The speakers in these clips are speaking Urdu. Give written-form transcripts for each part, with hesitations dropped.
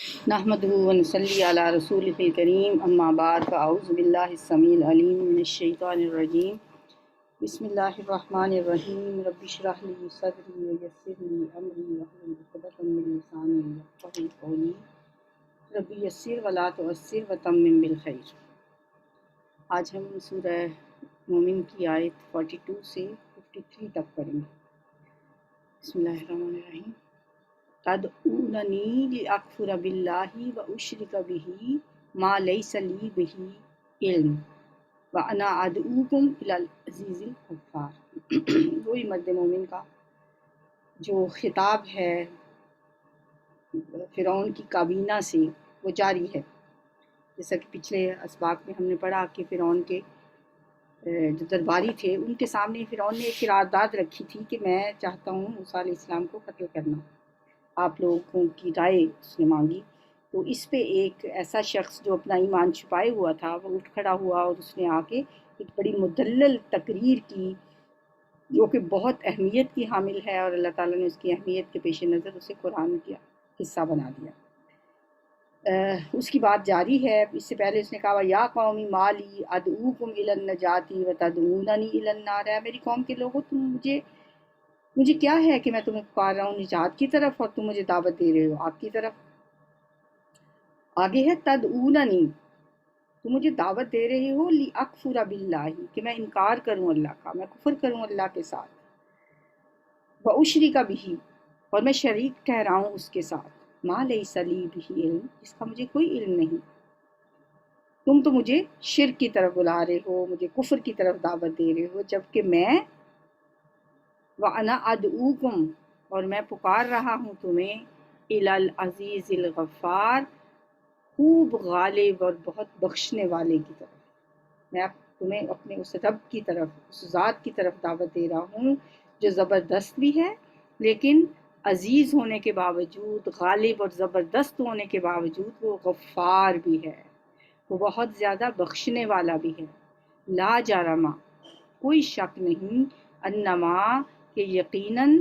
نحمده ونصلي على رسوله الكريم اما بعد فاعوذ بالله السميع العليم من الشيطان الرجيم بسم الله الرحمن الرحيم رب اشرح لي صدري ويسر لي امري واحلل عقدة من لساني يفقهوا قولي رب يسر ولا تعسر وتمم بالخير۔ آج ہم سورہ مومن کی آیت 42 سے 53 تک پڑھیں گے۔ بسم اللہ الرحمن الرحیم۔ تدعوننی لأکفر باللہ واشرک بہ ما لیس لی بہ علم وانا ادعوکم الی العزیز الغفار۔ وہی مرد مومن کا جو خطاب ہے فرعون کی کابینہ سے وہ جاری ہے، جیسا کہ پچھلے اسباق میں ہم نے پڑھا کہ فرعون کے جو درباری تھے ان کے سامنے فرعون نے ایک قرارداد رکھی تھی کہ میں چاہتا ہوں موسیٰ علیہ السلام کو قتل کرنا۔ آپ لوگوں کی رائے اس نے مانگی، تو اس پہ ایک ایسا شخص جو اپنا ایمان چھپائے ہوا تھا وہ اٹھ کھڑا ہوا اور اس نے آ کے ایک بڑی مدلل تقریر کی جو کہ بہت اہمیت کی حامل ہے، اور اللہ تعالیٰ نے اس کی اہمیت کے پیش نظر اسے قرآن کا حصہ بنا دیا۔ اس کی بات جاری ہے۔ اس سے پہلے اس نے کہا یا قومی مالی ادعوکم الی النجاۃ وتدعوننی الی النار، ہے میری قوم کے لوگوں تم مجھے کیا ہے کہ میں تمہیں پکار رہا ہوں نجات کی طرف اور تم مجھے دعوت دے رہے ہو آگ کی طرف۔ آگے ہے تدعوننی، تم مجھے دعوت دے رہے ہو لأکفر باللہ، کہ میں انکار کروں اللہ کا، میں کفر کروں اللہ کے ساتھ، واشرک بہ، اور میں شریک ٹھہراؤں اس کے ساتھ، ما لیس لی بہ علم، جس کا مجھے کوئی علم نہیں۔ تم تو مجھے شرک کی طرف بلا رہے ہو، مجھے کفر کی طرف دعوت دے رہے ہو، جبکہ میں وَأَنَا أَدْعُوكُمْ، اور میں پکار رہا ہوں تمہیں إِلَى الْعَزِيزِ الْغَفَّارِ، خوب غالب اور بہت بخشنے والے کی طرف۔ میں تمہیں اپنے اس رب کی طرف، اس ذات کی طرف دعوت دے رہا ہوں جو زبردست بھی ہے لیکن عزیز ہونے کے باوجود، غالب اور زبردست ہونے کے باوجود وہ غفار بھی ہے، وہ بہت زیادہ بخشنے والا بھی ہے۔ لا جرم، کوئی شک نہیں، انما، کہ یقیناً،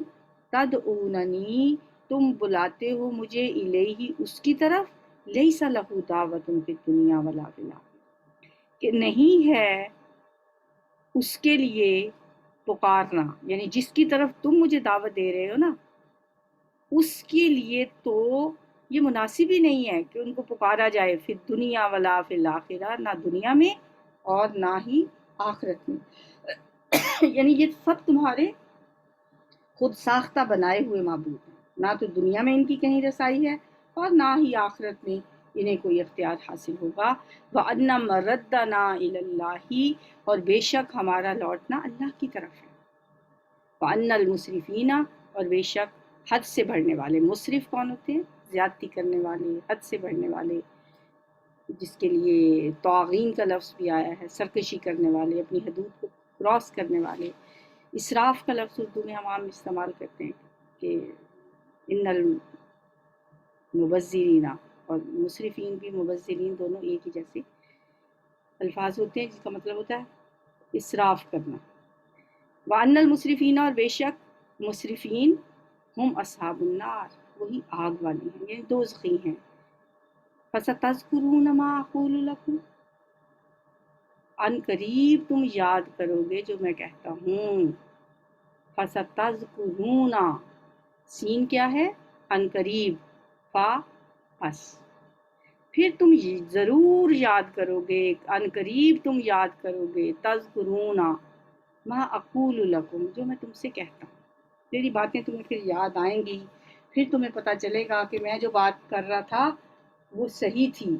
تدعوننی، تم بلاتے ہو مجھے الیہ، اس کی طرف، لیس لہ دعوت فی الدنیا ولا فی الآخرہ، کہ نہیں ہے اس کے لیے پکارنا، یعنی جس کی طرف تم مجھے دعوت دے رہے ہو نا، اس کے لیے تو یہ مناسب ہی نہیں ہے کہ ان کو پکارا جائے فی الدنیا ولا فی الآخرہ، نہ دنیا میں اور نہ ہی آخرت میں۔ یعنی یہ سب تمہارے خود ساختہ بنائے ہوئے معبود ہیں، نہ تو دنیا میں ان کی کہیں رسائی ہے اور نہ ہی آخرت میں انہیں کوئی اختیار حاصل ہوگا۔ وَأَنَّ مَرَدَّنَا إِلَى اللَّهِ، اور بے شک ہمارا لوٹنا اللہ کی طرف ہے۔ وَأَنَّ الْمُسْرِفِينَ، اور بے شک حد سے بڑھنے والے، مصرف کون ہوتے ہیں؟ زیادتی کرنے والے، حد سے بڑھنے والے، جس کے لیے طاغین کا لفظ بھی آیا ہے، سرکشی کرنے والے، اپنی حدود کو کراس کرنے والے۔ اسراف کا لفظ اردو میں ہم عام استعمال کرتے ہیں کہ ان المبذرین، اور مسرفین بھی مبذرین دونوں ایک ہی جیسے الفاظ ہوتے ہیں جس کا مطلب ہوتا ہے اسراف کرنا۔ وَأَنَّ الْمُسْرِفِينَ، اور بے شک مسرفین، ہم اصحاب النار، وہی آگ والے ہیں، یعنی دوزخی ہیں۔ فَسَتَذْكُرُونَ مَا أَقُولُ لَكُمْ، ان قریب تم یاد کرو گے جو میں کہتا ہوں۔ فَسَتَذْكُرُونَ، سین کیا ہے؟ ان قریب، فا پس، پھر تم ضرور یاد کرو گے، ان قریب تم یاد کرو گے، تذکرون ما اقول لکم، جو میں تم سے کہتا ہوں، میری باتیں تمہیں پھر یاد آئیں گی، پھر تمہیں پتہ چلے گا کہ میں جو بات کر رہا تھا وہ صحیح تھی۔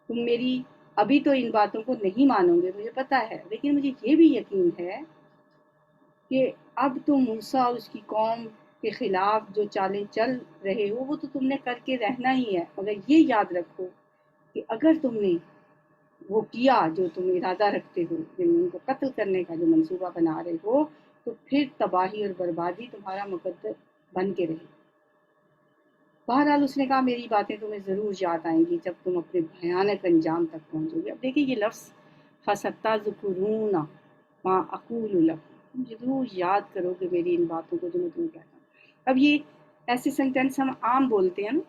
تم میری ابھی تو ان باتوں کو نہیں مانو گے مجھے پتہ ہے، لیکن مجھے یہ بھی یقین ہے کہ اب تم موسیٰ اور اس کی قوم کے خلاف جو چالیں چل رہے ہو وہ تو تم نے کر کے رہنا ہی ہے، مگر یہ یاد رکھو کہ اگر تم نے وہ کیا جو تم ارادہ رکھتے ہو، یعنی ان کو قتل کرنے کا جو منصوبہ بنا رہے ہو، تو پھر تباہی اور بربادی تمہارا مقدر بن کے رہے۔ بہرحال اس نے کہا میری باتیں تمہیں ضرور یاد آئیں گی جب تم اپنے بھیانک انجام تک پہنچو گے۔ اب دیکھیں یہ لفظ فَسَتَذْكُرُونَ مَا أَقُولُ لَكُمْ، تم ضرور یاد کرو گے میری ان باتوں کو جو میں تمہیں کہتا ہوں۔ اب یہ ایسے سینٹینس ہم عام بولتے ہیں نا،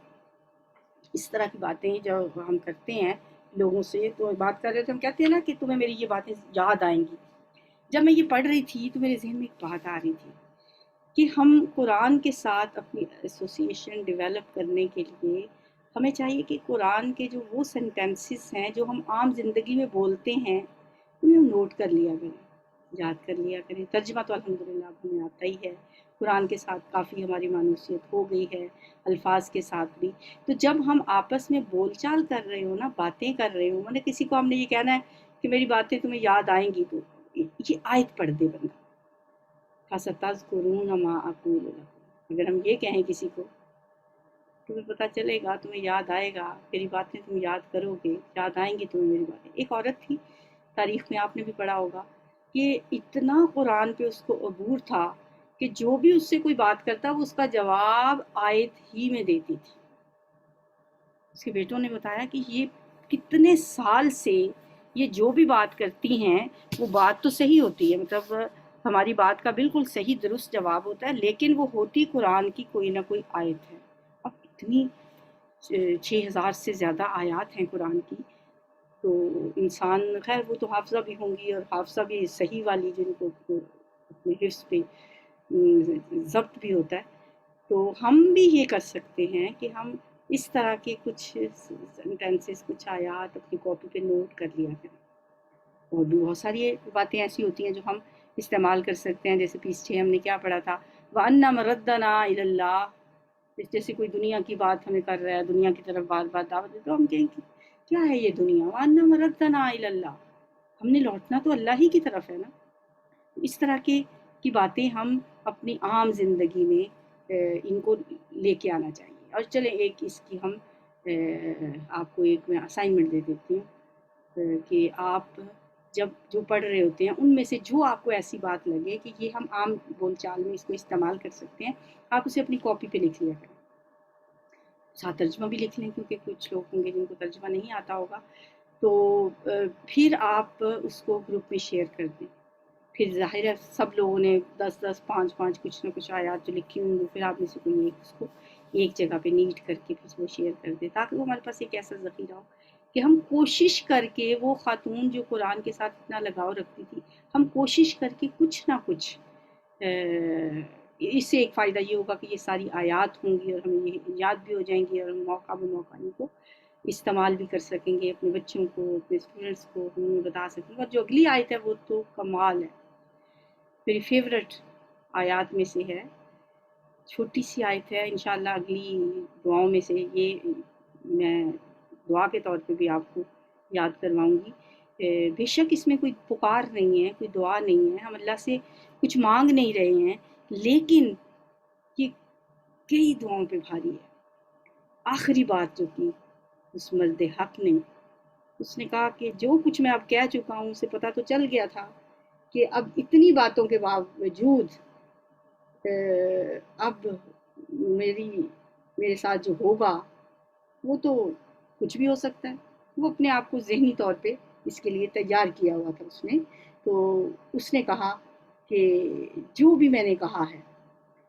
اس طرح کی باتیں جو ہم کرتے ہیں لوگوں سے، تو بات کر رہے تھے ہم کہتے ہیں نا کہ تمہیں میری یہ باتیں یاد آئیں گی. جب میں یہ پڑھ رہی تھی تو میرے ذہن میں ایک بات آ رہی تھی کہ ہم قرآن کے ساتھ اپنی ایسوسیشن ڈیولپ کرنے کے لیے ہمیں چاہیے کہ قرآن کے جو وہ سینٹینسز ہیں جو ہم عام زندگی میں بولتے ہیں انہیں ہم نوٹ کر لیا کریں، یاد کر لیا کریں. ترجمہ تو الحمدللہ اب ہمیں آتا ہی ہے، قرآن کے ساتھ کافی ہماری مانوسیت ہو گئی ہے، الفاظ کے ساتھ بھی. تو جب ہم آپس میں بول چال کر رہے ہوں نا، باتیں کر رہے ہوں، کسی کو ہم نے یہ کہنا ہے کہ میری باتیں تمہیں یاد آئیں گی، تو یہ آیت پڑھ دے بندہ، فَسَتَذْكُرُونَ مَا أَقُولُ لَكُمْ. اگر ہم یہ کہیں کسی کو، تمہیں پتہ چلے گا، تمہیں یاد آئے گا، میری باتیں تم یاد کرو گے، یاد آئیں گی تمہیں میری باتیں. ایک عورت تھی، تاریخ میں آپ نے بھی پڑھا ہوگا، کہ اتنا قرآن پہ اس کو عبور تھا کہ جو بھی اس سے کوئی بات کرتا وہ اس کا جواب آیت ہی میں دیتی تھی. اس کے بیٹوں نے بتایا کہ یہ کتنے سال سے یہ جو بھی بات کرتی ہیں وہ بات تو صحیح ہوتی ہے، مطلب ہماری بات کا بالکل صحیح درست جواب ہوتا ہے، لیکن وہ ہوتی قرآن کی کوئی نہ کوئی آیت ہے. اب اتنی 6000 سے زیادہ آیات ہیں قرآن کی، تو انسان خیر وہ تو حافظہ بھی ہوں گی، اور حافظہ بھی صحیح والی جن کو اپنے حفظ پہ ضبط بھی ہوتا ہے. تو ہم بھی یہ کر سکتے ہیں کہ ہم اس طرح کے کچھ سینٹینسز، کچھ آیات اپنی کاپی پہ نوٹ کر لیا کریں. اور بھی بہت ساری باتیں ایسی ہوتی ہیں جو ہم استعمال کر سکتے ہیں. جیسے پیچھے ہم نے کیا پڑھا تھا، وَأَنَّ مَرَدَّنَا إِلَى اللَّهِ. جیسے کوئی دنیا کی بات ہمیں کر رہا ہے، دنیا کی طرف بات بات دعوت دے، تو ہم کہیں کہ کیا ہے یہ دنیا، وَأَنَّ مَرَدَّنَا إِلَى اللَّهِ. ہم نے لوٹنا تو اللہ ہی کی طرف ہے نا. اس طرح کی باتیں ہم اپنی عام زندگی میں ان کو لے کے آنا چاہیے. اور چلیں ایک اس کی ہم آپ کو ایک میں اسائنمنٹ دے دیتی ہوں کہ آپ جب جو پڑھ رہے ہوتے ہیں ان میں سے جو آپ کو ایسی بات لگے کہ یہ ہم عام بول چال میں اس کو استعمال کر سکتے ہیں، آپ اسے اپنی کاپی پہ لکھ لیا کریں. ساتھ ترجمہ بھی لکھ لیں، کیونکہ کچھ لوگ ہوں گے جن کو ترجمہ نہیں آتا ہوگا. تو پھر آپ اس کو گروپ میں شیئر کر دیں. پھر ظاہر ہے سب لوگوں نے 10 5 کچھ نہ کچھ آیات جو لکھی ہوں گی، پھر آپ نے سے کوئی ایک اس کو ایک جگہ پہ نیٹ کر کے پھر وہ شیئر کر دیں، تاکہ وہ ہمارے پاس ایک ایسا ذخیرہ ہو کہ ہم کوشش کر کے، وہ خاتون جو قرآن کے ساتھ اتنا لگاؤ رکھتی تھی، ہم کوشش کر کے کچھ نہ کچھ اس سے ایک فائدہ یہ ہوگا کہ یہ ساری آیات ہوں گی اور ہمیں یہ یاد بھی ہو جائیں گی، اور موقع بموقع ان کو استعمال بھی کر سکیں گے. اپنے بچوں کو، اپنے اسٹوڈنٹس کو ہم انہیں بتا سکیں گے. اور جو اگلی آیت ہے وہ تو کمال ہے، میری فیوریٹ آیات میں سے ہے. چھوٹی سی آیت ہے، انشاءاللہ اگلی دعاؤں میں سے یہ میں دعا کے طور پہ بھی آپ کو یاد کرواؤں گی. بے شک اس میں کوئی پکار نہیں ہے، کوئی دعا نہیں ہے، ہم اللہ سے کچھ مانگ نہیں رہے ہیں، لیکن یہ کئی دعاؤں پہ بھاری ہے. آخری بات جو کی اس مرد حق نے، اس نے کہا کہ جو کچھ میں اب کہہ چکا ہوں اسے پتہ تو چل گیا تھا کہ اب اتنی باتوں کے باوجود اب میرے ساتھ جو ہوگا وہ تو کچھ بھی ہو سکتا ہے. وہ اپنے آپ کو ذہنی طور پہ اس کے لیے تیار کیا ہوا تھا اس نے. تو اس نے کہا کہ جو بھی میں نے کہا ہے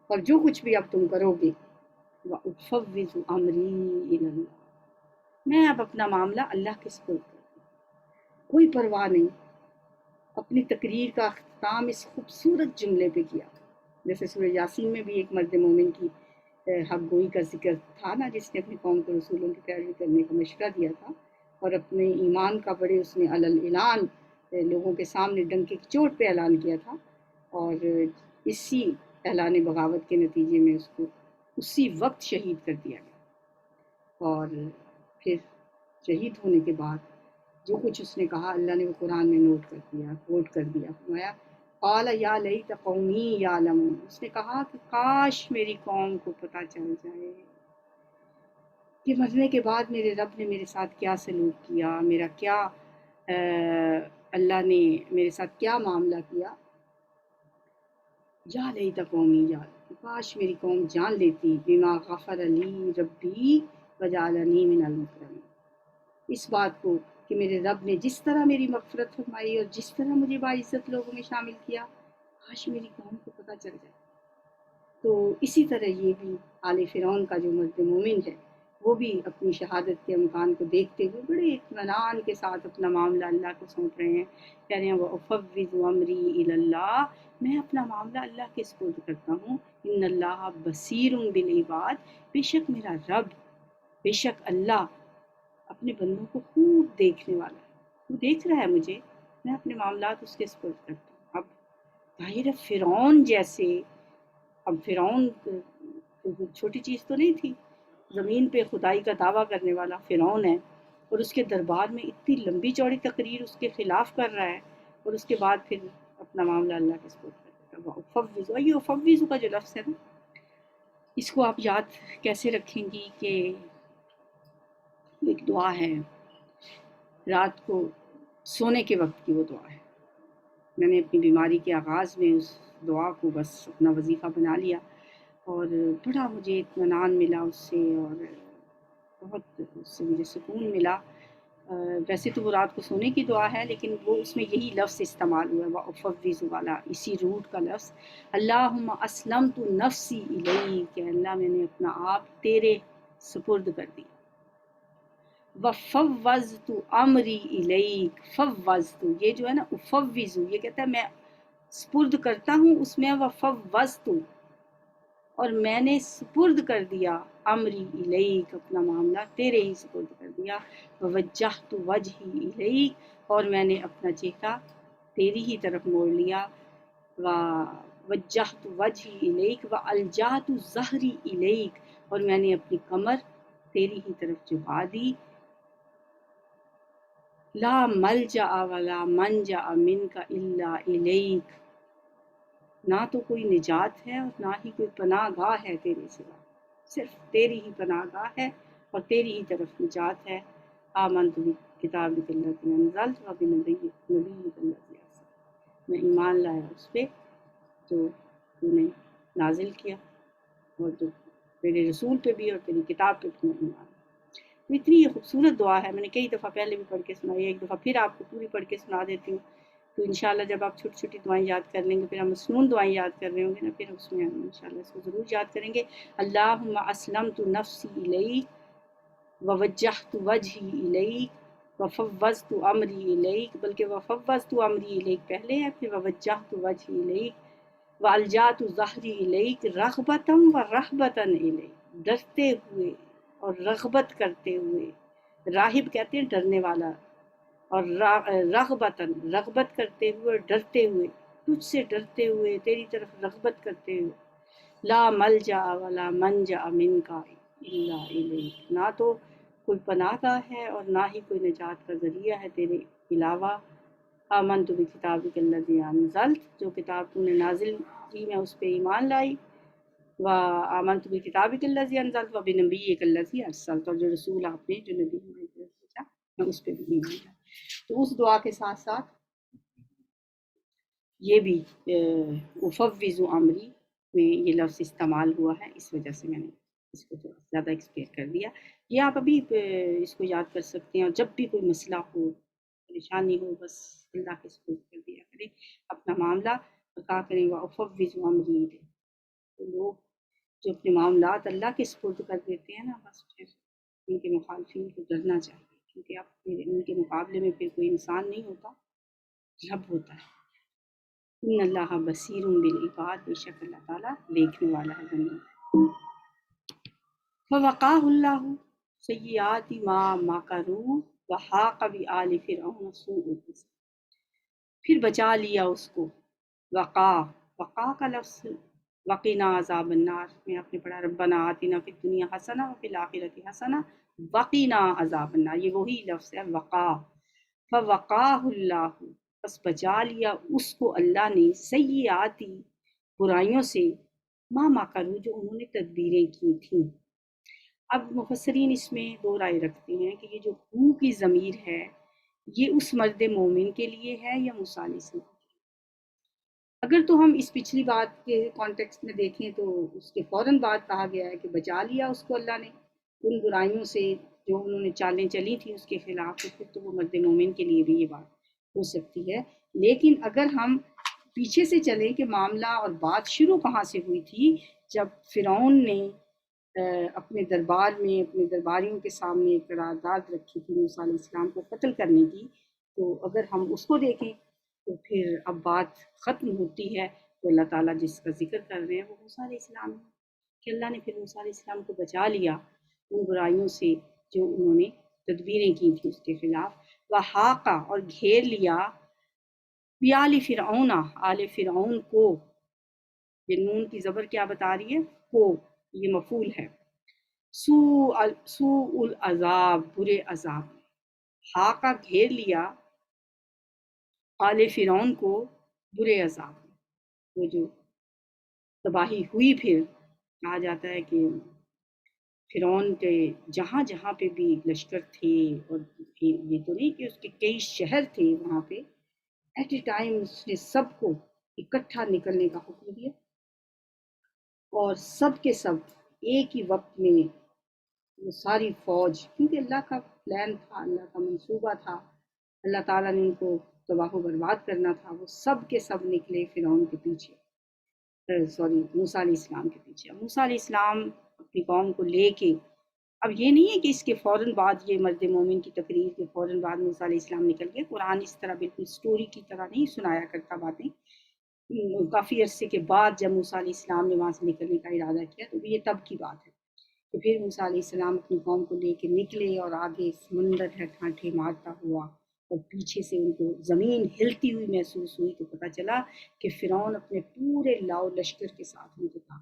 اور جو کچھ بھی اب تم کرو گے، وَأُفَوِّضُ أَمْرِي إِلَى اللَّهِ. میں اب اپنا معاملہ اللہ کے سپرد کرتی ہوں، کوئی پرواہ نہیں. اپنی تقریر کا اختتام اس خوبصورت جملے پہ کیا. جیسے سورہ یاسین میں بھی ایک مرد مومن کی حق گوئی کا ذکر تھا نا، جس نے اپنی قوم کو رسولوں کی پیروی کرنے کا مشورہ دیا تھا، اور اپنے ایمان کا بڑے اس نے اعلان لوگوں کے سامنے ڈنکے کی چوٹ پہ اعلان کیا تھا. اور اسی اعلان بغاوت کے نتیجے میں اس کو اسی وقت شہید کر دیا گیا. اور پھر شہید ہونے کے بعد جو کچھ اس نے کہا اللہ نے وہ قرآن میں کوٹ کر دیا. فرمایا قال یا لیت قومی یعلمون. اس نے کہا کہ کاش میری قوم کو پتہ چل جائے کہ مرنے کے بعد میرے رب نے میرے ساتھ کیا سلوک کیا، میرا کیا اللہ نے میرے ساتھ کیا معاملہ کیا. یا لیت قومی یعلمون، کاش میری قوم جان لیتی بما غفر لی ربی وجعلنی من المکرمین. اس بات کو کہ میرے رب نے جس طرح میری مغفرت فرمائی اور جس طرح مجھے باعزت لوگوں میں شامل کیا، کاش میری قوم کو پتہ چل جائے. تو اسی طرح یہ بھی آل فرعون کا جو مرد مومن ہے وہ بھی اپنی شہادت کے امکان کو دیکھتے ہوئے بڑے اطمینان کے ساتھ اپنا معاملہ اللہ کو سونپ رہے ہیں، کہہ رہے ہیں وَأُفَوِّضُ أَمْرِي إِلَى اللَّهِ، میں اپنا معاملہ اللہ کے سپرد کرتا ہوں، ان اللہ بصیر بالعباد، بے شک میرا رب، بے شک اللہ اپنے بندوں کو خوب دیکھنے والا ہے، وہ دیکھ رہا ہے مجھے، میں اپنے معاملات اس کے سپرد کرتا ہوں۔ اب ظاہر ہے فرعون جیسے، اب فرعون چھوٹی چیز تو نہیں تھی، زمین پہ خدائی کا دعویٰ کرنے والا فرعون ہے، اور اس کے دربار میں اتنی لمبی چوڑی تقریر اس کے خلاف کر رہا ہے، اور اس کے بعد پھر اپنا معاملہ اللہ کے سپرد کرتا ہے۔ افوض، یہ افوض کا جو لفظ ہے نا، اس کو آپ یاد کیسے رکھیں گی کہ ایک دعا ہے، رات کو سونے کے وقت کی وہ دعا ہے۔ میں نے اپنی بیماری کے آغاز میں اس دعا کو بس اپنا وظیفہ بنا لیا، اور بڑا مجھے اطمینان ملا اس سے، اور بہت اس سے مجھے سکون ملا۔ ویسے تو وہ رات کو سونے کی دعا ہے، لیکن وہ اس میں یہی لفظ استعمال ہوا ہے، وَأُفَوِّضُ والا، اسی روٹ کا لفظ، اللہم اسلمت نفسی الیک، کہ اللہ میں نے اپنا آپ تیرے سپرد کر دی۔ وَفَوَّضْتُ أَمْرِي إِلَيْكَ، فَوَّضْتُ، یہ جو ہے نا افوض، یہ کہتا ہے میں سپرد کرتا ہوں، اس میں وَفَوَّضْتُ، اور میں نے سپرد کر دیا، امری الیک، اپنا معاملہ تیرے ہی سپرد کر دیا، ووجہت وجہی الیک، اور میں نے اپنا چہرہ تیری ہی طرف موڑ لیا، ووجہت وجہی الیک والجأت ظہری الیک، اور میں نے اپنی کمر تیری ہی طرف جھکا دی، لا ملجأ ولا منجأ منک الا الیک، نہ تو کوئی نجات ہے اور نہ ہی کوئی پناہ گاہ ہے تیرے سوا، صرف تیری ہی پناہ گاہ ہے اور تیری ہی طرف نجات ہے۔ آمنت بکتابک الذی انزلت وبنبیک الذی ارسلت، میں ایمان لایا اس پہ جو تو نے نازل کیا، اور جو تیرے رسول پہ بھی اور تیری کتاب پہ بھی میں ایمان لایا۔ تو اتنی یہ خوبصورت دعا ہے، میں نے کئی دفعہ پہلے بھی پڑھ کے سنائی ہے، ایک دفعہ پھر آپ کو پوری پڑھ کے سنا دیتی ہوں، تو انشاءاللہ جب آپ چھوٹی چھوٹی دعائیں یاد کر لیں گے، پھر ہم مسنون دعائیں یاد کر رہے ہوں گے نا، پھر اس میں ہم انشاءاللہ اس کو ضرور یاد کریں گے۔ اللہم اسلمت نفسی الیک ووجہت وجہی الیک وفوضت امری الیک، بلکہ وفوضت امری الیک پہلے ہے، پھر ووجہت وجہی الیک والجأت ظہری الیک رغبتا ورہبتا الیک، ڈرتے ہوئے اور رغبت کرتے ہوئے، راہب کہتے ہیں ڈرنے والا، اور رغبتاً، رغبت کرتے ہوئے اور ڈرتے ہوئے، تجھ سے ڈرتے ہوئے، تیری طرف رغبت کرتے ہوئے، لا ملجا ولا منجا منک الا الیک، نہ تو کوئی پناہ گاہ ہے اور نہ ہی کوئی نجات کا ذریعہ ہے تیرے علاوہ۔ آمنت بکتابک الذی انزلت، جو کتاب تو نے نازل کی میں اس پہ ایمان لائی، وآمنت بکتابک الذی انزلت وبنبیک الذی ارسلت، اور جو رسول آپ نے جو نبی نے بھیجا میں اس پہ بھی ایمان لائی۔ تو اس دعا کے ساتھ ساتھ یہ بھی افوض امری میں یہ لفظ استعمال ہوا ہے، اس وجہ سے میں نے اس کو تھوڑا زیادہ ایکسپلیئن کر دیا۔ یہ آپ ابھی اس کو یاد کر سکتے ہیں، اور جب بھی کوئی مسئلہ ہو، پریشانی ہو، بس اللہ کے سپرد کر دیا کریں اپنا معاملہ، اور کہا کریں وافوض امری، تو لوگ جو اپنے معاملات اللہ کے سپرد کر دیتے ہیں نا، بس پھر ان کے مخالفین کو ڈرنا چاہیے، کیونکہ آپ ان کے مقابلے میں پھر کوئی انسان نہیں ہوتا، رب ہوتا ہے۔ ان اللہ بصیر بالعباد، بے شک اللہ تعالیٰ دیکھنے والا ہے بندوں کو۔ فوقاہ اللہ سیئات ما مکروا وحاق بآل فرعون سوء الحساب، پھر بچا لیا اس کو، وقا کا لفظ وقنا عذاب النار میں آپ نے پڑھا، ربنا آتنا فی الدنیا حسنہ وفی الآخرۃ حسنہ وقنا عذاب النار، یہ وہی لفظ ہے وقا۔ فوقاہ اللہ، پس بچا لیا اس کو اللہ نے، سیئاتی، برائیوں سے، ما مکروا، جو انہوں نے تدبیریں کی تھیں۔ اب مفسرین اس میں دو رائے رکھتے ہیں کہ یہ جو ہو کی ضمیر ہے، یہ اس مرد مومن کے لیے ہے یا موسیٰ علیہ السلام۔ اگر تو ہم اس پچھلی بات کے کانٹیکسٹ میں دیکھیں تو اس کے فوراً بعد کہا گیا ہے کہ بچا لیا اس کو اللہ نے ان برائیوں سے جو انہوں نے چالیں چلی تھیں اس کے خلاف، تو پھر تو وہ مرد مومن کے لیے بھی یہ بات ہو سکتی ہے۔ لیکن اگر ہم پیچھے سے چلیں کہ معاملہ اور بات شروع کہاں سے ہوئی تھی، جب فرعون نے اپنے دربار میں اپنے درباریوں کے سامنے ایک قرارداد رکھی تھی موسیٰ علیہ السلام کو قتل کرنے کی، تو اگر ہم اس کو دیکھیں تو پھر اب بات ختم ہوتی ہے، تو اللہ تعالیٰ جس کا ذکر کر رہے ہیں وہ موسیٰ علیہ السلام ہے، کہ اللہ نے پھر موسیٰ علیہ السلام کو بچا لیا ان برائیوں سے جو انہوں نے تدبیریں کی تھیں اس کے خلاف، وحاقہ اور گھیر لیا بیال فرعون آل فرعون کو، یہ نون کی زبر کیا بتا رہی ہے؟ کو، یہ مفعول ہے، سوء العذاب برے عذاب، حاقہ گھیر لیا آل فرعون کو برے عذاب، وہ جو تباہی ہوئی، پھر کہا جاتا ہے کہ فرعون کے جہاں جہاں پہ بھی لشکر تھے، اور یہ تو نہیں کہ اس کے کئی شہر تھے وہاں پہ، ایٹ اے ٹائم اس نے سب کو اکٹھا نکلنے کا حکم دیا، اور سب کے سب ایک ہی وقت میں وہ ساری فوج، کیونکہ اللہ کا پلان تھا، اللہ کا منصوبہ تھا، اللہ تعالیٰ نے ان کو تباہ و برباد کرنا تھا، وہ سب کے سب نکلے فرعون کے پیچھے، موسیٰ علیہ السلام کے پیچھے۔ موسیٰ علیہ السلام اپنی قوم کو لے کے، اب یہ نہیں ہے کہ اس کے فوراً بعد یہ مرد مومن کی تقریر کے فوراً بعد موسیٰ علیہ السلام نکل گئے، قرآن اس طرح بالکل سٹوری کی طرح نہیں سنایا کرتا باتیں، کافی عرصے کے بعد جب موسیٰ علیہ السلام نے وہاں سے نکلنے کا ارادہ کیا تو یہ تب کی بات ہے کہ پھر موسیٰ علیہ السلام اپنی قوم کو لے کے نکلے، اور آگے سمندر ہے ٹھانٹے مارتا ہوا، اور پیچھے سے ان کو زمین ہلتی ہوئی محسوس ہوئی، تو پتہ چلا کہ فرعون اپنے پورے لاؤ لشکر کے ساتھ ان کو تھا،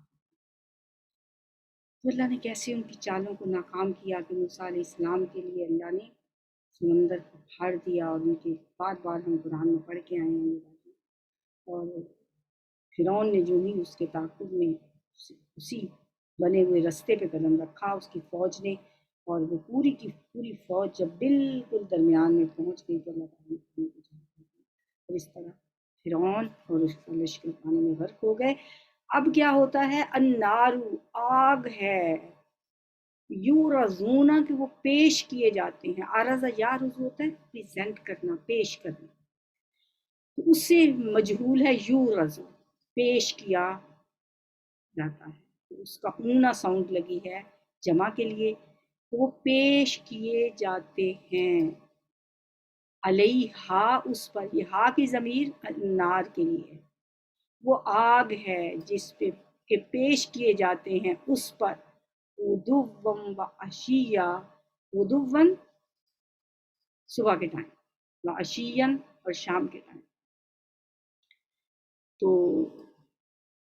تو اللہ نے کیسے ان کی چالوں کو ناکام کیا کہ موسیٰ علیہ السلام کے لیے اللہ نے سمندر کو پھاڑ دیا، اور ان کے بار بار ہم قرآن میں پڑھ کے آئے ہیں یہ باتیں، اور فرعون نے جو ہی اس کے تعاقب میں اسی بنے ہوئے رستے پہ قدم رکھا اس کی فوج نے، اور وہ پوری کی پوری فوج جب بالکل درمیان میں پہنچ گئی تو اللہ تعالیٰ نے اور اس طرح فرعون اور اس کا لشکر پانی میں غرق ہو گئے۔ اب کیا ہوتا ہے؟ النارو آگ ہے، یورزونا کہ وہ پیش کیے جاتے ہیں، عرض یارز ہوتا ہے پریزنٹ کرنا، پیش کرنا، تو اس سے مجہول ہے یورز، پیش کیا جاتا ہے، تو اس کا اونہ ساؤنڈ لگی ہے جمع کے لیے، تو وہ پیش کیے جاتے ہیں، علیہا اس پر، یہ ہا کی ضمیر نار کے لیے، وہ آگ ہے جس پہ کہ پیش کیے جاتے ہیں اس پر، غدوًا و عشیّا، غدوًا صبح کے ٹائم، و عشیًا اور شام کے ٹائم، تو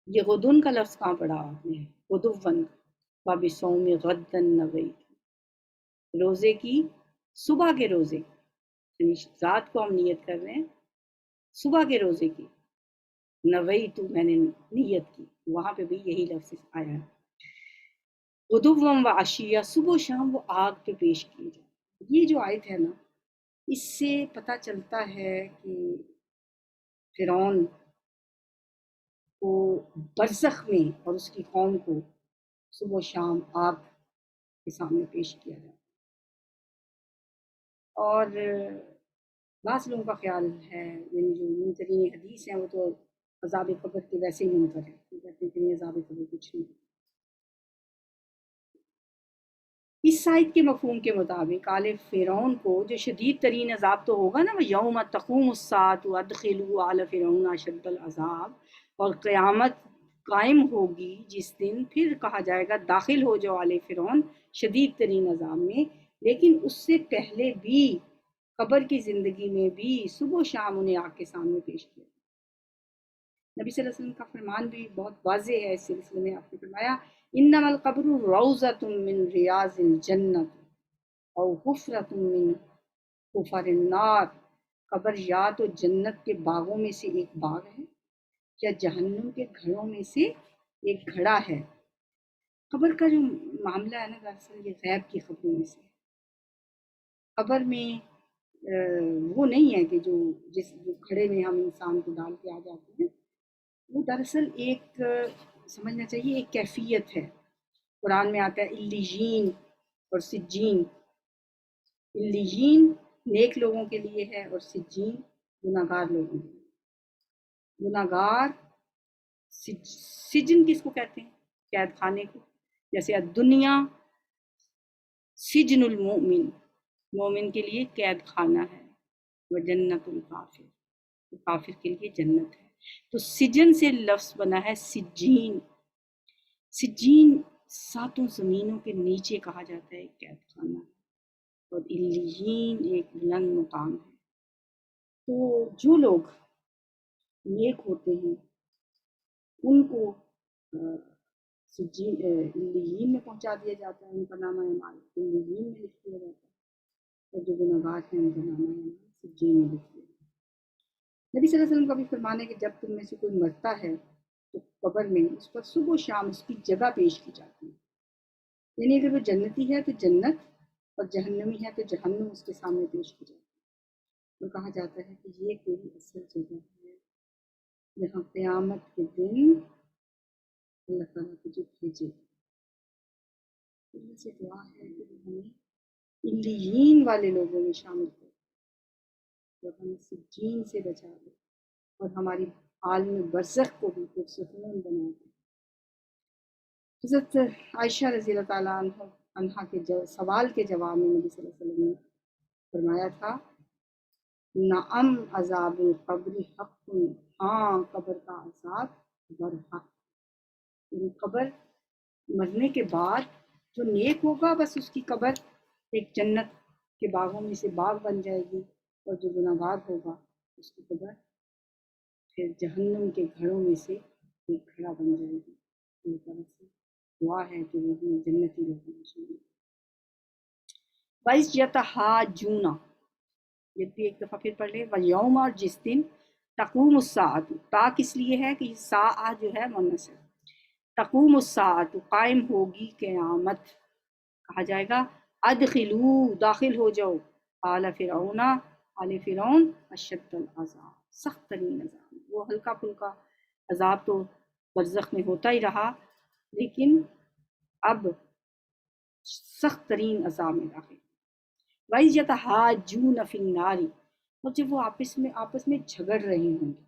یہ غدن کا لفظ کہاں پڑا آپ نے؟ غدوًا وبصوم غد نویت، روزے کی صبح کے روزے، یعنی رات کو ہم نیت کر رہے ہیں صبح کے روزے کی، نویت میں نے نیت کی، وہاں پہ بھی یہی لفظ آیا ہے، غدوًا و عشیّا صبح و شام وہ آگ پہ پیش کی جائے۔ یہ جو آیت ہے نا، اس سے پتہ چلتا ہے کہ فرعون کو برزخ میں اور اس کی قوم کو صبح و شام آگ کے سامنے پیش کیا جائے، اور بعض لوگوں کا خیال ہے، یعنی جو منکرین حدیث ہیں وہ تو عذاب قبر کے ویسے ہی منکر ہیں، وہ کہتے ہیں کہ عذاب قبر کچھ نہیں۔ اس آیت کے مفہوم کے مطابق آل فرعون کو جو شدید ترین عذاب تو ہوگا نا، وہ یوم تقوم الساعۃ ادخلوا آل فرعون اشد العذاب، اور قیامت قائم ہوگی جس دن پھر کہا جائے گا داخل ہو جاؤ آل فرعون شدید ترین عذاب میں، لیکن اس سے پہلے بھی قبر کی زندگی میں بھی صبح و شام انہیں آگ کے سامنے پیش کیا۔ نبی صلی اللہ علیہ وسلم کا فرمان بھی بہت واضح ہے اس سلسلے میں، آپ نے فرمایا انما القبر روضۃ من ریاض الجنت او حفرۃ من حفر النار، قبر یا تو جنت کے باغوں میں سے ایک باغ ہے یا جہنم کے گھڑوں میں سے ایک گھڑا ہے۔ قبر کا جو معاملہ ہے نا دراصل یہ غیب کی خبروں میں سے ہے، قبر میں وہ نہیں ہے کہ جو گھڑے میں ہم انسان کو ڈال کے آ جاتے ہیں، وہ دراصل ایک سمجھنا چاہیے ایک کیفیت ہے۔ قرآن میں آتا ہے علیین اور سجین، علیین نیک لوگوں کے لیے ہے اور سجین گناہ گار لوگوں کے لیے۔ گناہ گار، سجن کس کو کہتے ہیں؟ قید خانے کو، جیسے الدنیا سجن المؤمن، مومن کے لیے قید خانہ ہے، وہ جنت الکافر، کافر کے لیے جنت ہے۔ تو سجن سے لفظ بنا ہے سجین، سجین ساتوں زمینوں کے نیچے کہا جاتا ہے ایک قید خانہ، اور علیین ایک بلند مقام ہے۔ تو جو لوگ نیک ہوتے ہیں ان کو علیین میں پہنچا دیا جاتا ہے، ان کا نامہ اعمال علیین میں لکھ دیا جاتا ہے، اور جو گنہگار ہیں ان کا نامہ اعمال سجین میں لکھ دیا جاتا ہے۔ نبی صلی اللہ علیہ وسلم کا بھی فرمان ہے کہ جب تم میں سے کوئی مرتا ہے تو قبر میں اس پر صبح و شام اس کی جگہ پیش کی جاتی ہے، یعنی اگر وہ جنتی ہے تو جنت، اور جہنمی ہے تو جہنم اس کے سامنے پیش کی جاتی ہے، اور کہا جاتا ہے کہ یہ تیری اصل جگہ ہے، جہاں قیامت کے دن اللہ تعالیٰ کو جو بھیجے۔ اللہ سے دعا ہے کہ وہ ہمیں علیین والے لوگوں میں شامل کر، اور ہمیں سجین سے بچا دے، اور ہماری عالم برزخ کو بھی پرسکون بنا دے۔ حضرت عائشہ رضی اللہ تعالیٰ عنہ کے سوال کے جواب میں نبی صلی اللہ علیہ وسلم نے فرمایا تھا، نعم عذاب القبر حق، ہاں قبر کا عذاب برحق، یعنی قبر مرنے کے بعد جو نیک ہوگا بس اس کی قبر ایک جنت کے باغوں میں سے باغ بن جائے گی، اور جو گنہگار ہوگا اس کی قبر پھر جہنم کے گھڑوں میں سے ایک گھڑا بن جائے گی۔ اللہ تعالیٰ سے دعا ہے کہ وہ ہمیں جنتی لوگوں میں شامل کرے۔ وَإِذْ یہ بھی ایک دفعہ پھر پڑھ لیں، وَيَوْمَ، اور جس دن تقوم الساعۃ، تا کس لیے ہے کہ ساعہ جو ہے مؤنث ہے، تقوم الساعۃ قائم ہوگی قیامت، کہا جائے گا ادخلوا داخل ہو جاؤ آل فرعون، آل فرعون اشد العذاب، سخت ترین عذاب۔ وہ ہلکا پھلکا عذاب تو برزخ میں ہوتا ہی رہا، لیکن اب سخت ترین عذاب میں داخل۔ وَإِذْ يَتَحَاجُّونَ فِي النَّارِ، اور جب وہ آپس میں جھگڑ رہے ہوں گے،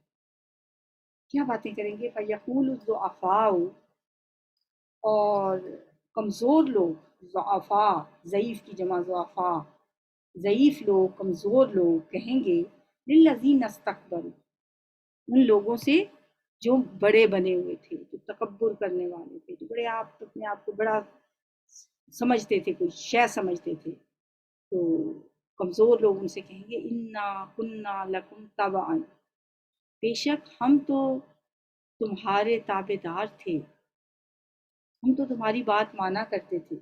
کیا باتیں کریں گے؟ فَيَقُولُ الضُّعَفَاءُ، اور کمزور لوگ، ضعفاء ضعیف کی جمع ضعفاء، ضعیف لوگ کمزور لوگ کہیں گے للذین استکبروا، ان لوگوں سے جو بڑے بنے ہوئے تھے، جو تکبر کرنے والے تھے، جو بڑے اپنے آپ کو بڑا سمجھتے تھے، کوئی شے سمجھتے تھے، تو کمزور لوگ ان سے کہیں گے انا کنا لکم تبعا، بے شک ہم تو تمہارے تابع دار تھے، ہم تو تمہاری بات مانا کرتے تھے،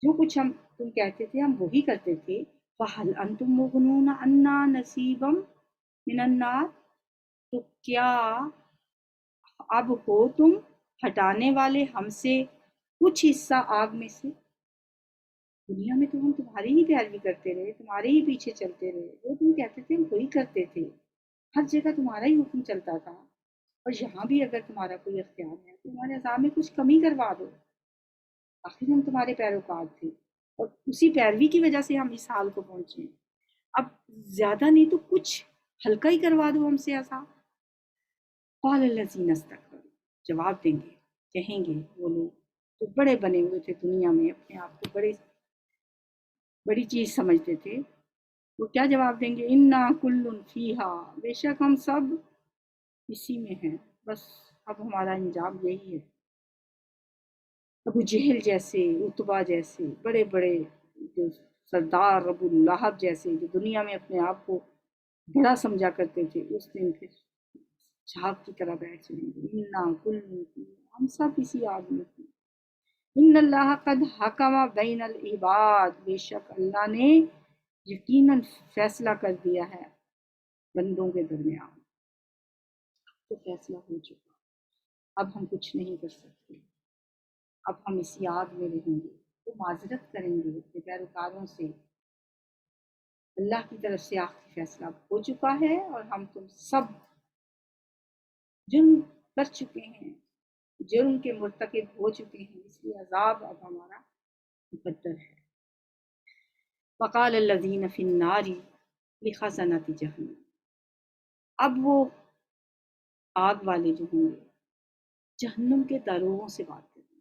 جو کچھ تم کہتے تھے ہم وہی کرتے تھے۔ فَهَلْ أَنْتُمْ مُغْنُونَ عَنَّا نَصِيبًا مِنَ النَّارِ، تو کیا اب ہو تم ہٹانے والے ہم سے کچھ حصہ آگ میں سے؟ دنیا میں تو ہم تمہاری ہی پیروی کرتے رہے، تمہارے ہی پیچھے چلتے رہے، وہ تم کہتے تھے وہی کرتے تھے، ہر جگہ تمہارا ہی حکم چلتا تھا، اور یہاں بھی اگر تمہارا کوئی اختیار ہے تو ہمارے عذاب میں کچھ کمی کروا دو، آخر ہم تمہارے پیروکار تھے، اور اسی پیروی کی وجہ سے ہم اس حال کو پہنچے ہیں، اب زیادہ نہیں تو کچھ ہلکا ہی کروا دو ہم سے عذاب۔ قال الذین استکبروا، جواب دیں گے، کہیں گے وہ لوگ جو بڑے بنے ہوئے تھے دنیا میں، اپنے آپ کو بڑی چیز سمجھتے تھے، وہ کیا جواب دیں گے؟ انا کل فیہا، بے شک ہم سب اسی میں ہیں، بس اب ہمارا انجام یہی ہے۔ ابو جہل جیسے، اتبا جیسے بڑے بڑے جو سردار، ابو لہب جیسے جو دنیا میں اپنے آپ کو بڑا سمجھا کرتے تھے، اس دن پھر جھاگ کی طرح بیٹھ جائیں گے، انا کل فیہا، ہم سب اسی آگ میں ہیں۔ ان اللہ قد حکم بین العباد، بے شک اللہ نے یقیناً فیصلہ کر دیا ہے بندوں کے درمیان، تو فیصلہ ہو چکا، اب ہم کچھ نہیں کر سکتے، اب ہم اسی آگ میں رہیں گے، تو معذرت کریں گے اپنے پیروکاروں سے، اللہ کی طرف سے آخری فیصلہ ہو چکا ہے، اور ہم تم سب جرم کر چکے ہیں، جرم کے مرتکب ہو چکے ہیں، اس لیے عذاب اب ہمارا مقدر ہے۔ وقال الذین فی النار لخزنۃ جہنم، اب وہ آگ والے جو ہوں گے جہنم کے داروغوں سے بات کریں گے،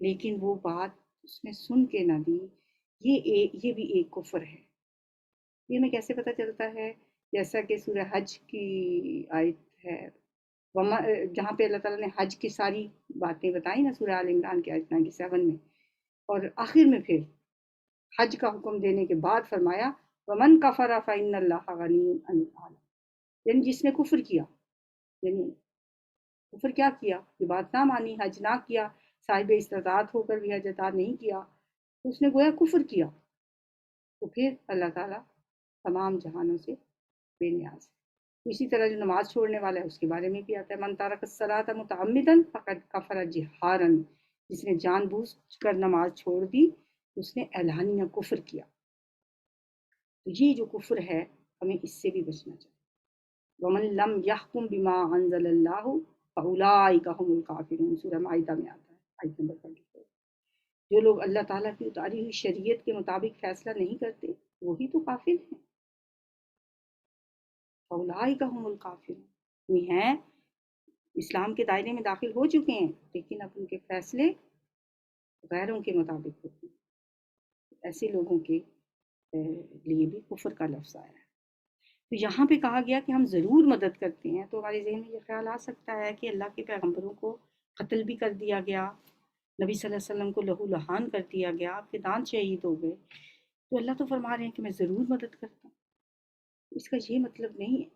لیکن وہ بات اس نے سن کے نہ دی، یہ بھی ایک کفر ہے۔ یہ ہمیں کیسے پتہ چلتا ہے؟ جیسا کہ سورہ حج کی آیت ہے، جہاں پہ اللہ تعالیٰ نے حج کی ساری باتیں بتائی نا، سورہ آل عمران کی آیت 97 میں، اور آخر میں پھر حج کا حکم دینے کے بعد فرمایا وَمَنْ كَفَرَ فَإِنَّ اللَّهَ غَنِيٌّ عَنِ الْعَالَمِينَ، یعنی جس نے کفر کیا، یعنی کفر کیا کیا؟ یہ بات نہ مانی، حج نہ کیا، صاحب استطاعت ہو کر بھی حج ادا نہیں کیا، تو اس نے گویا کفر کیا، تو پھر اللہ تعالیٰ تمام جہانوں سے بے نیاز ہے۔ اسی طرح جو نماز چھوڑنے والا ہے اس کے بارے میں بھی آتا ہے من ترک الصلاۃ متعمدا فقد کفر جہارا، جس نے جان بوجھ کر نماز چھوڑ دی اس نے اعلانیہ کفر کیا۔ تو یہ جو کفر ہے ہمیں اس سے بھی بچنا چاہیے۔ ومن لم يحكم بما انزل اللہ فاولئک هم الکافرون، سورہ مائدہ میں آتا ہے آیت نمبر 24۔ جو لوگ اللہ تعالیٰ کی اتاری ہوئی شریعت کے مطابق فیصلہ نہیں کرتے وہی تو کافر ہیں۔ فاولئک هم الکافرون، یہ ہیں اسلام کے دائرے میں داخل ہو چکے ہیں لیکن اب ان کے فیصلے غیروں کے مطابق ہوتے ہیں، ایسے لوگوں کے لیے بھی کفر کا لفظ آیا ہے۔ تو یہاں پہ کہا گیا کہ ہم ضرور مدد کرتے ہیں، تو ہمارے ذہن میں یہ خیال آ سکتا ہے کہ اللہ کے پیغمبروں کو قتل بھی کر دیا گیا، نبی صلی اللہ علیہ وسلم کو لہو لہان کر دیا گیا، آپ کے دانت شہید ہو گئے، تو اللہ تو فرما رہے ہیں کہ میں ضرور مدد کرتا ہوں۔ اس کا یہ مطلب نہیں ہے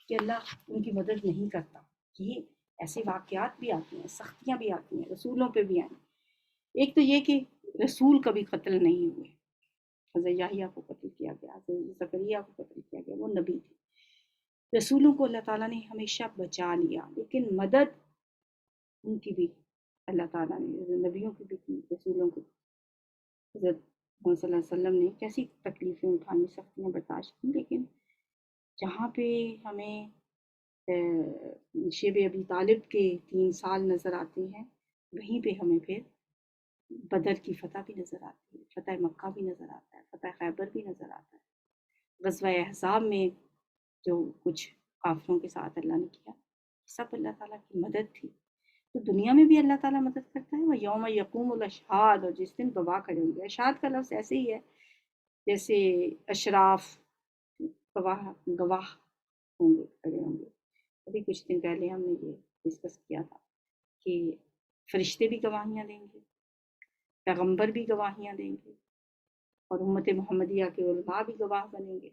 کہ اللہ ان کی مدد نہیں کرتا، یہ ایسے واقعات بھی آتے ہیں، سختیاں بھی آتی ہیں، رسولوں پہ بھی آئیں۔ ایک تو یہ کہ رسول کبھی قتل نہیں ہوئے، حضرت یحییٰ کو قتل کیا گیا، حضرت زکریا کو قتل کیا گیا، وہ نبی تھے۔ رسولوں کو اللہ تعالیٰ نے ہمیشہ بچا لیا، لیکن مدد ان کی بھی اللہ تعالیٰ نے، نبیوں کی بھی کی، رسولوں کو۔ حضرت محمد صلی اللہ علیہ وسلم نے کیسی تکلیفیں اٹھانی، سختیاں برداشت کی، لیکن جہاں پہ ہمیں شیب ابی طالب کے 3 سال نظر آتے ہیں، وہیں پہ ہمیں پھر بدر کی فتح بھی نظر آتی ہے، فتح مکہ بھی نظر آتا ہے، فتح خیبر بھی نظر آتا ہے، غزوہ احزاب میں جو کچھ کافروں کے ساتھ اللہ نے کیا، سب اللہ تعالیٰ کی مدد تھی۔ تو دنیا میں بھی اللہ تعالیٰ مدد کرتا ہے، وَيَوْمَ يَقُومُ الْأَشْهَادُ، اور جس دن گواہ کھڑے ہوں گے۔ اشہاد کا لفظ ایسے ہی ہے جیسے اشراف گواہ ہوں گے، کھڑے ہوں گے۔ ابھی کچھ دن پہلے ہم نے یہ ڈسکس کیا تھا کہ فرشتے بھی گواہیاں دیں گے، پیغمبر بھی گواہیاں دیں گے، اور امت محمدیہ کے علماء بھی گواہ بنیں گے،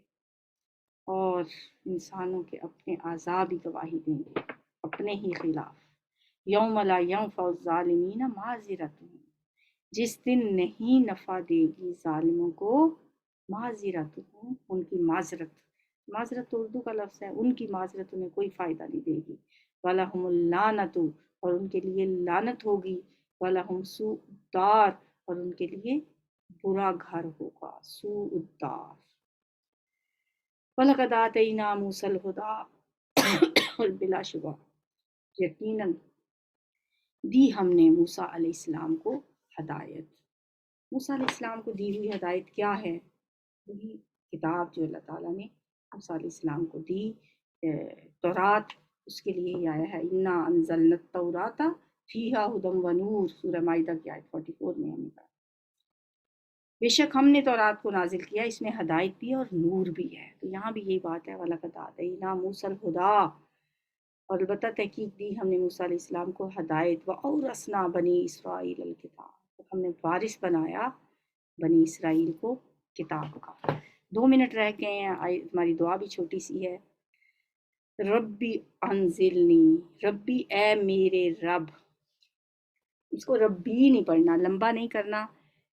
اور انسانوں کے اپنے اعضاء بھی گواہی دیں گے اپنے ہی خلاف۔ یوم لا ینفع الظالمین معذرتہم، جس دن نہیں نفع دے گی ظالموں کو معذرتہم، ان کی معذرت۔ معذرت تو اردو کا لفظ ہے، ان کی معذرت انہیں کوئی فائدہ نہیں دے گی۔ وَلَهُمُ اللعنۃ، اور ان کے لیے لعنت ہوگی، وَلَهُمْ سوء الدار، اور ان کے لیے برا گھر ہوگا، سوء الدار۔ وَلَقَدْ آتَيْنَا مُوسَى الْهُدَىٰ، اور بلا شبہ یقیناً دی ہم نے موسیٰ علیہ السلام کو ہدایت۔ موسیٰ علیہ السلام کو دی ہوئی ہدایت کیا ہے؟ وہی کتاب جو اللہ تعالیٰ نے موسیٰ علیہ السلام کو دی، تورات، اس کے لیے ہی آیا ہے اِنَّا أَنزَلْنَا التَّوْرَاةَ فِيهَا هُدًى وَنُورٌ، سورہ مائدہ کی آیت 44 میں ہم نے کہا بے شک ہم نے تورات کو نازل کیا، اس میں ہدایت بھی اور نور بھی ہے۔ تو یہاں بھی یہی بات ہے وَلَقَدْ آتَيْنَا مُوسَى الْهُدَىٰ، اور البتہ تحقیق دی ہم نے موسیٰ علیہ السلام کو ہدایت، وَأَوْرَثْنَا بَنِي إِسْرَائِيلَ الْكِتَابَ، ہم نے وارث بنایا بنی اسرائیل کو کتاب کا۔ 2 منٹ رہ گئے ہیں، ہماری دعا بھی چھوٹی سی ہے۔ ربی انزلنی، ربی اے میرے رب، اس کو ربی نہیں پڑھنا، لمبا نہیں کرنا،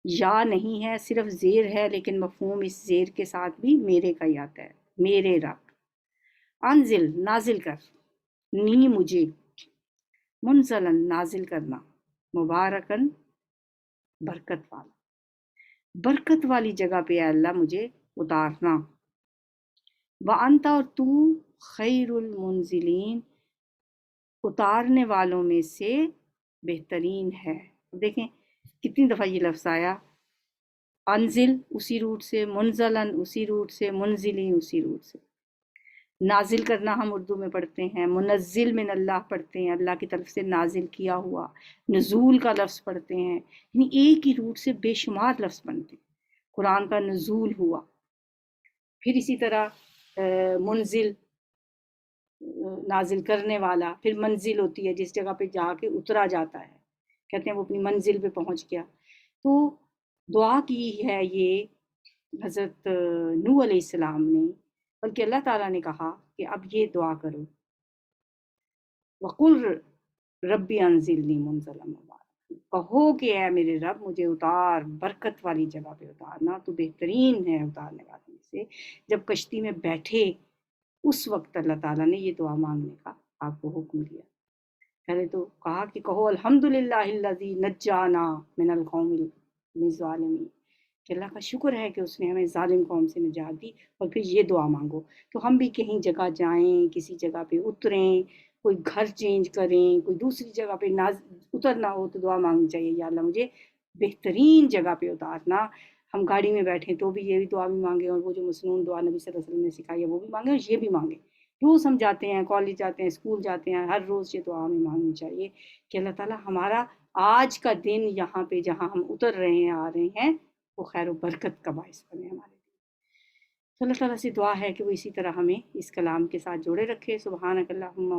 یا نہیں ہے، صرف زیر ہے، لیکن مفہوم اس زیر کے ساتھ بھی میرے کا ہی آتا ہے، میرے رب۔ انزل، نازل کر، نی مجھے، منزلن، نازل کرنا، مبارکن، برکت والا، برکت والی جگہ پہ اے اللہ مجھے اتارنا۔ وَأَنْتَ، اور تو، خیر المنزلین، اتارنے والوں میں سے بہترین ہے۔ دیکھیں کتنی دفعہ یہ لفظ آیا، انزل اسی روٹ سے، منزلن اسی روٹ سے، منزلی اسی روٹ سے۔ نازل کرنا ہم اردو میں پڑھتے ہیں، منزل من اللہ پڑھتے ہیں، اللہ کی طرف سے نازل کیا ہوا، نزول کا لفظ پڑھتے ہیں، یعنی ایک ہی روٹ سے بے شمار لفظ بنتے ہیں۔ قرآن کا نزول ہوا، پھر اسی طرح منزل نازل کرنے والا، پھر منزل ہوتی ہے جس جگہ پہ جا کے اترا جاتا ہے، کہتے ہیں وہ اپنی منزل پہ پہنچ گیا۔ تو دعا کی ہے یہ حضرت نوح علیہ السلام نے، بلکہ اللہ تعالیٰ نے کہا کہ اب یہ دعا کرو، وَقُلْ رَبِّ أَنزِلْنِي مُنزَلًا مُبَارَكًا، کہو کہ اے میرے رب مجھے اتار، برکت والی جگہ پہ اتارنا، تو بہترین ہے اتارنے والے میں سے۔ جب کشتی میں بیٹھے اس وقت اللہ تعالیٰ نے یہ دعا مانگنے کا آپ کو حکم دیا۔ پہلے تو کہا کہ کہو الحمدللہ الذی نجانا من القوم الظالمین، کہ اللہ کا شکر ہے کہ اس نے ہمیں ظالم قوم سے نجات دی، اور پھر یہ دعا مانگو۔ تو ہم بھی کہیں جگہ جائیں، کسی جگہ پہ اتریں، کوئی گھر چینج کریں، کوئی دوسری جگہ پہ اترنا ہو تو دعا مانگنی چاہیے، یا اللہ مجھے بہترین جگہ پہ اتارنا۔ ہم گاڑی میں بیٹھیں تو بھی یہ بھی دعا بھی مانگیں، اور وہ جو مسنون دعا نبی صلی اللہ علیہ وسلم نے سکھائی ہے وہ بھی مانگیں، اور یہ بھی مانگیں۔ روز ہم جاتے ہیں، کالج جاتے ہیں، اسکول جاتے ہیں، ہر روز یہ دعا ہمیں مانگنی چاہیے کہ اللہ تعالیٰ ہمارا آج کا دن یہاں پہ جہاں ہم اتر رہے ہیں، آ رہے ہیں، وہ خیر و برکت کا باعث بنے ہمارے لیے۔ تو اللہ تعالیٰ سے دعا ہے کہ وہ اسی طرح ہمیں اس کلام کے ساتھ جوڑے رکھے۔ سبحانک اللہم